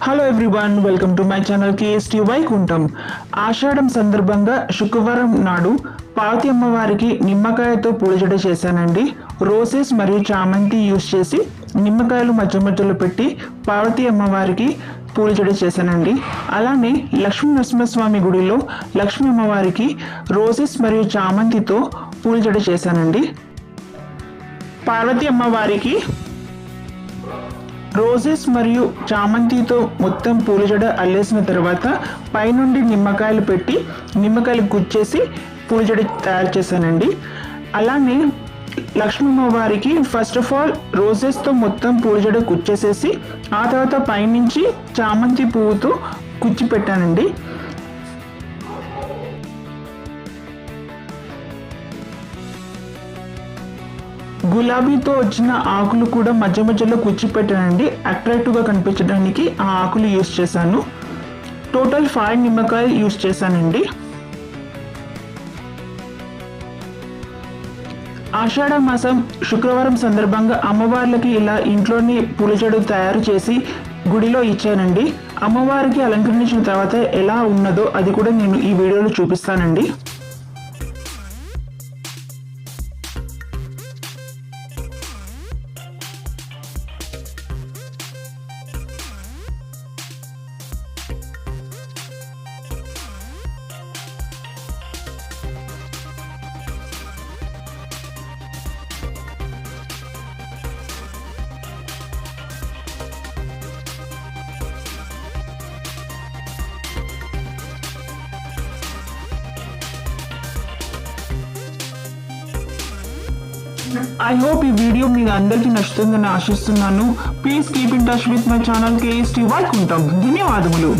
Hello everyone, welcome to my channel KST Vaikuntham. ఆషాఢం సందర్భంగా శుక్రవారం నాడు పార్వతి అమ్మవారికి నిమ్మకాయతో పూజ చేశానండి. రోసెస్ మరియు చామంతి యూస్ చేసి నిమ్మకాయలు మధ్య మధ్యలో పెట్టి పార్వతి అమ్మవారికి పూజ చేశానండి. అలానే లక్ష్మీ నరసింహస్వామి గుడిలో లక్ష్మీ అమ్మవారికి రోసెస్ మరియు చామంతితో పూజ చేశానండి. పార్వతి అమ్మవారికి రోజెస్ మరియు చామంతితో మొత్తం పూల జడ అల్లేసిన తర్వాత పైనుండి నిమ్మకాయలు పెట్టి నిమ్మకాయలు గుచ్చేసి పూల జడ తయారు చేశానండి. అలానే లక్ష్మీమ్మవారికి ఫస్ట్ ఆఫ్ ఆల్ రోజెస్తో మొత్తం పూల జడ గుచ్చేసేసి ఆ తర్వాత పైనుంచి చామంతి పువ్వుతో కుచ్చి పెట్టానండి. గులాబీతో వచ్చిన ఆకులు కూడా మధ్య మధ్యలో కుచ్చిపెట్టానండి. అట్రాక్టివ్గా కనిపించడానికి ఆ ఆకులు యూస్ చేశాను. టోటల్ 5 నిమ్మకాయలు యూస్ చేశానండి. ఆషాఢ మాసం శుక్రవారం సందర్భంగా అమ్మవార్లకి ఇలా ఇంట్లోని పూలజడు తయారు చేసి గుడిలో ఇచ్చానండి. అమ్మవారికి అలంకరించిన తర్వాత ఎలా ఉన్నదో అది కూడా నేను ఈ వీడియోలో చూపిస్తానండి. ఐ హోప్ ఈ వీడియో మీకు అందరికీ నచ్చుతుందని ఆశిస్తున్నాను. Please keep in touch with my channel KST Vaikuntham. ధన్యవాదములు.